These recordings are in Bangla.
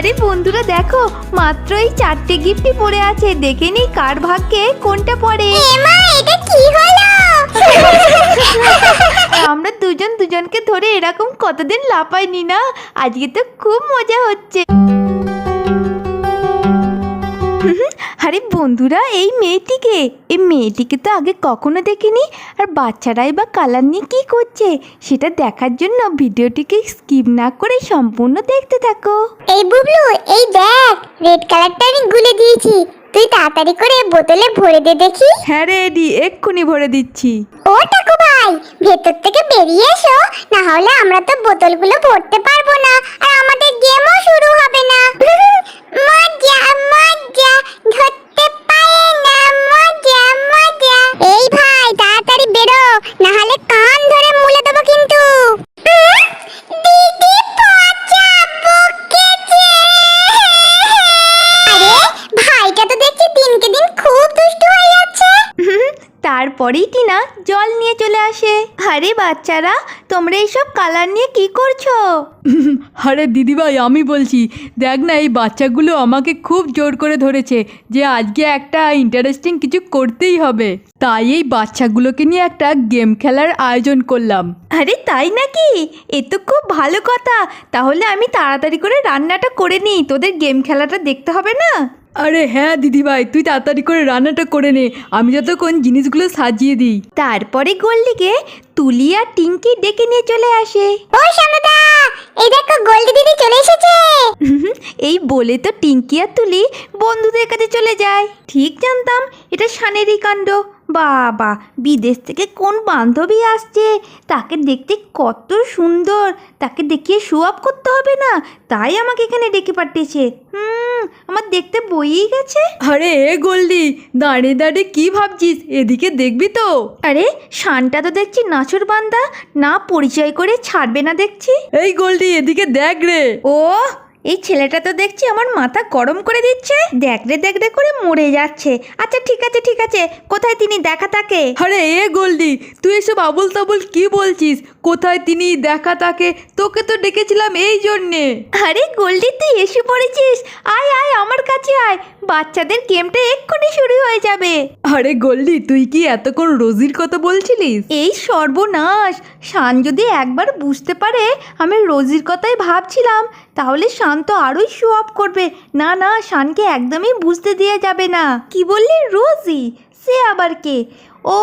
আরে বন্ধুরা দেখো, মাত্র এই 4টে গিফটই পড়ে আছে, দেখে নি কার ভাগ্যে কোনটা পড়ে। মা এটা কি হলো? আমরা দুজন দুজনকে ধরে এরকম কতদিন লাপাইনি না, আজকে তো খুব মজা হচ্ছে। আরে বন্ধুরা, এই মেয়েটিকে তো আগে কখনো দেখিনি, আর বাচ্চারাই বা কালার নিয়ে কী করছে সেটা দেখার জন্য ভিডিওটিকে স্কিপ না করে সম্পূর্ণ দেখতে থাকো। এই বুবলু, এই দেখ, রেড কালারটা আমি গুলে দিয়েছি, তুই তাড়াতাড়ি করে বোতলে ভরে দে দেখি। হ্যাঁ রে এডি, এক্ষুনি ভরে দিচ্ছি। ও টাকু ভাই, ভেতর থেকে বেরিয়ে এসো, না হলে আমরা তো বোতলগুলো ভরতে পারবো না, আর আমাদের গেমও শুরু হবে না। মজা মজা, ধরতে পারে না, মজা মজা। এই ভাই তাড়াতাড়ি বেরো, না হলে কান ধরে মুলে দেবো কিন্তু। দিদি পচা বকেছে। আরে ভাইটা তো দেখছি দিনকে দিন খুব দুষ্টু হয়ে যাচ্ছে। তারপরেই টিনা জল নিয়ে চলে আসে। আরে বাচ্চারা, তোমরা এইসব কালার নিয়ে কি করছো? আরে দিদিভাই, আমি বলছি, দেখ না, এই বাচ্চাগুলো আমাকে খুব জোর করে ধরেছে যে আজকে একটা ইন্টারেস্টিং কিছু করতেই হবে, তাই এই বাচ্চাগুলোকে নিয়ে একটা গেম খেলার আয়োজন করলাম। আরে তাই নাকি? এ তো খুব ভালো কথা। তাহলে আমি তাড়াতাড়ি করে রান্নাটা করে নিই, তোদের গেম খেলাটা দেখতে হবে না? আরে হ্যাঁ দিদিভাই, তুই তাড়াতাড়ি করে রান্নাটা করে নে, আমি যতক্ষণ জিনিসগুলো সাজিয়ে দিই। তারপরে গোল্ডিকে তুলি আর টিঙ্কি ডেকে নিয়ে চলে আসে। ও সানুদা, এই দেখো গোল্ডি দিদি চলে এসেছে। এই বলে তো টিঙ্কি আর তুলি বন্ধুদের কাছে চলে যায়। ঠিক জানতাম এটা শানেরই কাণ্ড। বাবা, বিদেশ থেকে কোন বান্ধবী আসছে, তাকে দেখতে কত সুন্দর, তাকে দেখিয়ে শো অফ করতে হবে না, তাই আমাকে এখানে ডেকে পাঠিয়েছে। আমার দেখতে বইয়েই গেছে। আরে এ গোল্ডি, দাঁড়িয়ে দাঁড়িয়ে কি ভাবছিস, এদিকে দেখবি তো। আরে শানটা তো দেখছি নাছর বান্দা, না পরিচয় করে ছাড়বে না দেখছি। এই গোল্ডি, এদিকে দেখ রে। ও, এই ছেলেটা তো দেখছি আমার মাথা গরম করে দিচ্ছে, দেখ রে করে মরে যাচ্ছে। আচ্ছা ঠিক আছে, কোথায় তিনি দেখা তাকে? আরে এ গোল্ডি, তুই এসব আবুল তাবুল কি বলছিস? কোথায় তিনি দেখা তাকে? তোকে তো ডেকেছিলাম এই জন্যে। আরে গোল্ডি, তুই এসে পড়েছিস, আয় আমার কাছে আয়, বাচ্চাদের গেমটা এক্ষুনি শুরু হয়ে যাবে। আরে গোল্ডি, তুই কি এতক্ষণ রোজির কথা বলছিলিস? এই সর্বনাশ, শান যদি একবার বুঝতে পারে আমি রোজির কথাই ভাবছিলাম, তাহলে শান তো আরোই শো অফ করবে। না, শানকে একদমই বুঝতে দেওয়া যাবে না। কি বললি রোজি? সে আবার কে? ও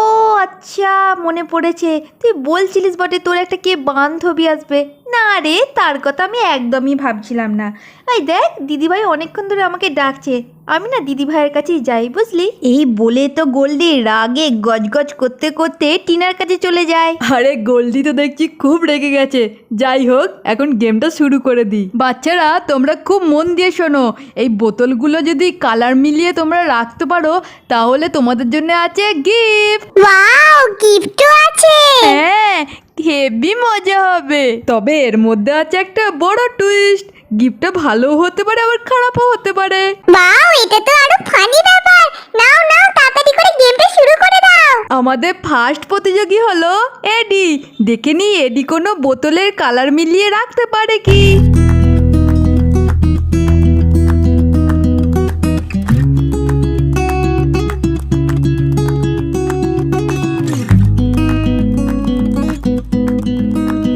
আচ্ছা, মনে পড়েছে, তুই বলছিলিস বটে তোর একটা কে বান্ধবী আসবে। না রে, তার কথা আমি একদমই ভাবছিলাম না। এই দেখ, দিদিভাই অনেকক্ষণ ধরে আমাকে ডাকছে, আমি না দিদিভাইয়ের কাছেই যাই, বুঝলি? এই বলে তো গোল্ডি রাগে গজগজ করতে করতে টিনার কাছে চলে যায়। আরে গোল্ডি তো দেখছি খুব রেগে গেছে। যাই হোক, এখন গেমটা শুরু করে দিই। বাচ্চারা, তোমরা খুব মন দিয়ে শোনো, এই বোতলগুলো যদি কালার মিলিয়ে তোমরা রাখতে পারো, তাহলে তোমাদের জন্য আছে গিফট। ওয়াও, গিফটও আছে। হ্যাঁ, হেভি মজা হবে। তবে এর মধ্যে আছে একটা বড় টুইস্ট, গিফটটা ভালোও হতে পারে আবার খারাপও হতে পারে। ওয়াও, এটা তো আরো ফানি ব্যাপার। নাও তাড়াতাড়ি করে গেমটা শুরু করে দাও। আমাদের ফার্স্ট প্রতিযোগী হলো এডি। দেখে নি এডি কোনো বোতলের কালার মিলিয়ে রাখতে পারে কি।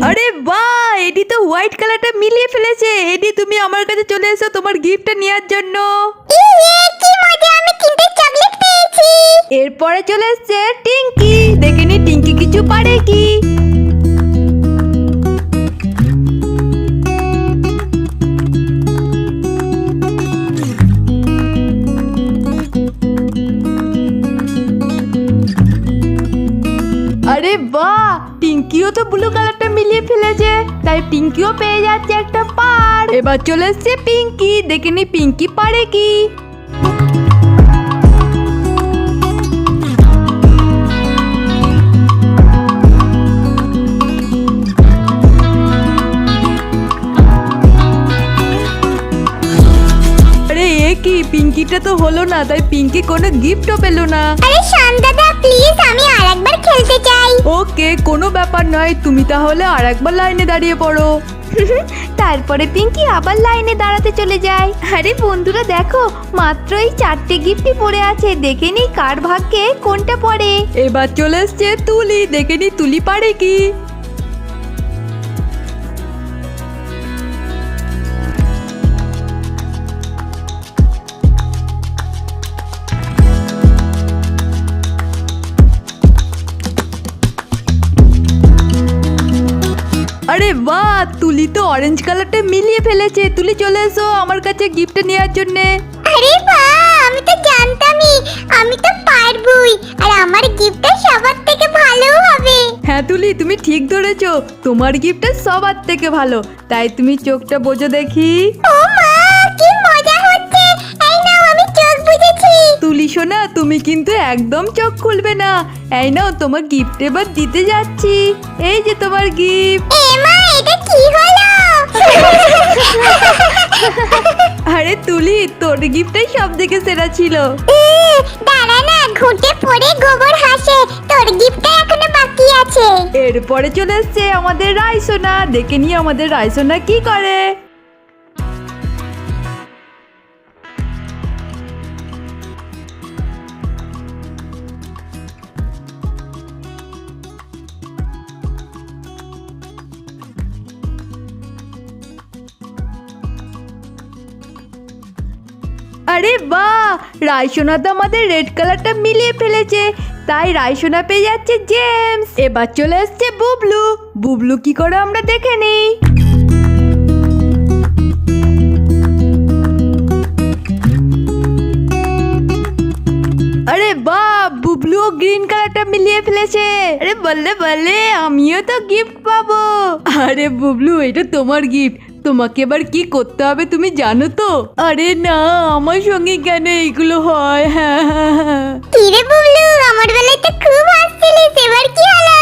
আরে বাহ, এডি তো হোয়াইট কালারটা মিলিয়ে ফেলেছে। এডি, তুমি আমার কাছে চলে এসো তোমার গিফটটা নেওয়ার জন্য। ইয়ে, কি মজা, আমি তিনটে চকলেট পেয়েছি। এরপরে চলে এসছে টিঙ্কি। দেখে নি টিঙ্কি কিছু পারে কি। আরে বাহ, টিঙ্কিও তো ব্লু কালারটা মিলিয়ে ফেলেছে, তাই টিঙ্কিও পেয়ে যাচ্ছে একটা পার। এবার চলে এসছে পিঙ্কি। দেখে নি পিঙ্কি পারে কি। আরে এ কি, পিঙ্কিটা তো হলো না, তাই পিঙ্কি কোনো গিফটও পেলো না। আরে শান দাদা, প্লিজ, আমি আরেকবার খেলতে চাই। ওকে, কোনো ব্যাপার নয়, তুমি তাহলে আরেকবার লাইনে দাঁড়িয়ে পড়ো। তারপরে পিঙ্কি আবার লাইনে দাঁড়াতে চলে যায়। আরে বন্ধুরা দেখো, মাত্র এই 4টে গিফটই পড়ে আছে, দেখে নি কার ভাগ্যে কোনটা পড়ে। এবার চলে এসছে তুলি, দেখে নি তুলি পারে কি। আরে বাহ, তুলি তো অরেঞ্জ কালারটা মিলিয়ে ফেলেছে। তুলি চলে এসো আমার কাছে গিফট নেওয়ার জন্য। আরে বাহ, আমি তো জানতামই, আমি তো পারবই, আর আমার গিফটটা সবার থেকে ভালো হবে। হ্যাঁ তুলি, তুমি ঠিক ধরেছো, তোমার গিফটটা সবার থেকে ভালো। তাই তুমি চোখটা বোঝো দেখি। ও মা, কি মজা হচ্ছে! এই নাও, আমি চোখ বুজেছি। তুলি সোনা, তুমি কিন্তু একদম চোখ খুলবে না। এই নাও, তোমার গিফট এবার দিতে যাচ্ছি। এই যে তোমার গিফট। এ মা, এটা কি হলো? আরে তুলি, তোর গিফটটাই সব থেকে সেরা ছিল। দাঁড়া না, ঘুঁটে পড়ে গোবর হাসে, তোর গিফটটা এখনো বাকি আছে। এরপরে চলে এসছে আমাদের রাইসোনা, দেখে নিয়ে আমাদের রাইসোনা কি করে। আরে বাহ, রাইসোনা তো আমাদের রেড কালারটা মিলিয়ে ফেলেছে, তাই রাইসোনা পেয়ে যাচ্ছে জেমস। এবার চলে এসছে বুবলু। বুবলু কি করে আমরা দেখে নিই। আরে বাহ, বুবলু গ্রিন কালারটা মিলিয়ে ফেলেছে। আরে বললে বললে, আমিও তো গিফট পাবো। আরে বুবলু, এটা তোমার গিফট, তোমাকে এবার কি করতে হবে তুমি জানো তো? আরে না, আমার সঙ্গে কেন এইগুলো হয়? হ্যাঁ, কি রে বুবলু, আমার বেলায় তো খুব হাসছিলিস, এবার কি হলো?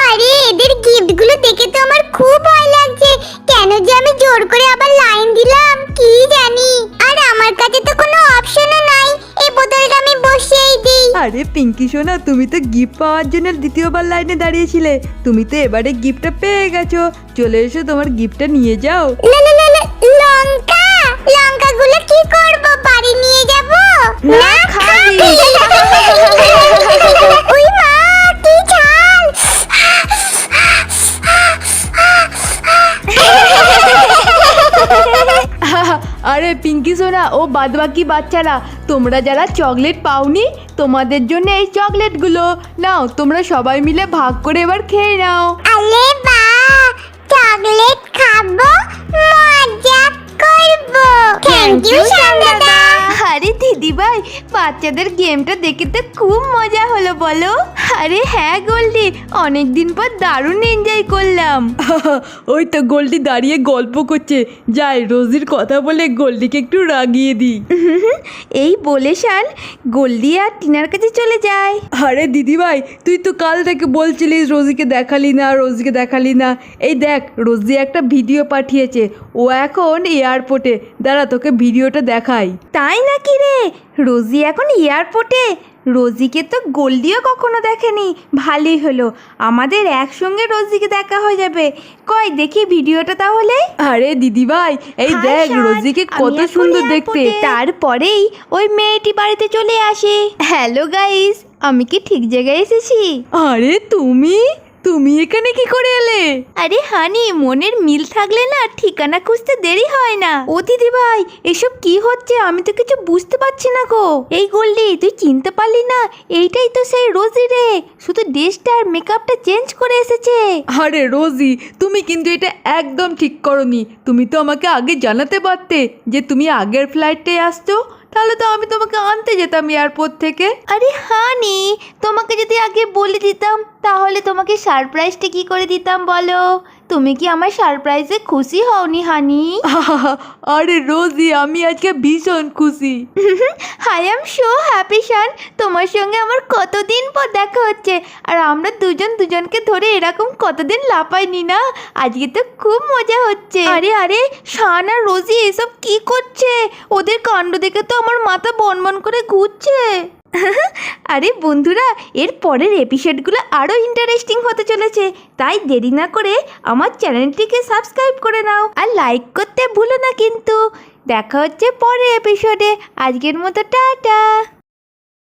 আরে এদের গিফটগুলো দেখে তো আমার খুব ভয় লাগছে। কেন যে আমি জোর করে আবার লাইন দিলাম কি জানি। আর আমার কাছে তো কোনো অপশনও নাই, এই বোতলটা আমি বসিয়েই দিই। আরে পিঙ্কি সোনা, তুমি তো গিফট পাওয়ার জন্য দ্বিতীয়বার লাইনে দাঁড়িয়েছিলে, তুমি তো এবারে গিফটটা পেয়ে গেছো। চলে এসো, তোমার গিফটটা নিয়ে যাও। লঙ্কা, লঙ্কাগুলো কি করব, বাড়ি নিয়ে যাব? না, খাবি। ওই মা, কি ঝাল! আরে পিঙ্কি সোনা ও বাদবাকি বাচ্চারা, তোমরা যারা চকলেট পাওনি, তোমাদের জন্য এই চকলেটগুলো নাও। তোমরা সবাই মিলে ভাগ করে এবার খেয়ে নাও। আলে বাহ, চকলেট খাবো, মজা করব। থ্যাংক ইউ দাদা। আরে দিদি ভাই, বাচ্চাদের গেমটা দেখে তো খুব মজা হলো বলো। আরে হ্যাঁ গোল্ডি, অনেকদিন পর দারুণ এনজয় করলাম। ওই তো গোল্ডি দাঁড়িয়ে গল্প করছে, যাই রোজির কথা বলে গোল্ডিকে একটু রাগিয়ে দিই। এই বলে শান গোল্ডি আর টিনার কাছে চলে যায়। আরে দিদি ভাই, তুই তো কাল থেকে বলছিলিস রোজিকে দেখালি না, রোজিকে দেখালি না। এই দেখ, রোজি একটা ভিডিও পাঠিয়েছে, ও এখন এয়ারপোর্টে। দাঁড়া, তোকে ভিডিওটা দেখাই। তাই নাকি রে, রোজি এখন এয়ারপোর্টে? রোজিকে তো গোল্ডিও কখনো দেখেনি। ভালোই হলো, আমাদের একসঙ্গে রোজিকে দেখা হয়ে যাবে। কই দেখি ভিডিওটা তাহলে। আরে দিদি ভাই, এই হাই দেখ শান, রোজিকে আমি কত এখন সুন্দর দেখতে। এয়ারপোর্টে। তারপরেই ওই মেয়েটি বাড়িতে চলে আসে। হ্যালো গাইস, আমি কি ঠিক জায়গায় এসেছি? আরে তুমি তুমি এখানে কি করে এলে? আরে হানি, মনের মিল থাকলে না ঠিকানা খুঁজতে দেরি হয় না। ও দিদি ভাই, এসব কি হচ্ছে? আমি তো কিছু বুঝতে পারছি না গো। এই গোল্ডি, তুই চিনতে পারলি না? এইটাই তো সেই রোজি রে, শুধু ড্রেসটা আর মেকআপটা চেঞ্জ করে এসেছে। আরে রোজি, তুমি কিন্তু এটা একদম ঠিক করনি। তুমি তো আমাকে আগে জানাতে পারতে যে তুমি আগের ফ্লাইটে আসছো, তাহলে তো আমি তোমাকে আনতে যেতাম এয়ারপোর্ট থেকে। আরে হানি, তোমাকে যদি আগে বলে দিতাম তাহলে তোমাকে সারপ্রাইজটা কি করে দিতাম বলো? তুমি কি আমার সারপ্রাইজে খুশি হওনি হানি? আরে রোজি, আমি আজকে ভীষণ খুশি। আই এম সো হ্যাপি শান, তোমার সঙ্গে আমার কতদিন পর দেখা হচ্ছে। আর আমরা দুজন দুজনকে ধরে এরকম কতদিন লাপাইনি না। আজকে তো খুব মজা হচ্ছে। আরে আরে, শান আর রোজি এসব কি করছে? ওদের কাণ্ড দেখে তো আমার মাথা বনবন করে ঘুরছে। আরে বন্ধুরা, এর পরের এপিসোডগুলো আরও ইন্টারেস্টিং হতে চলেছে, তাই দেরি না করে আমার চ্যানেলটিকে সাবস্ক্রাইব করে নাও আর লাইক করতে ভুলো না কিন্তু। দেখা হচ্ছে পরের এপিসোডে। আজকের মতো টাটা।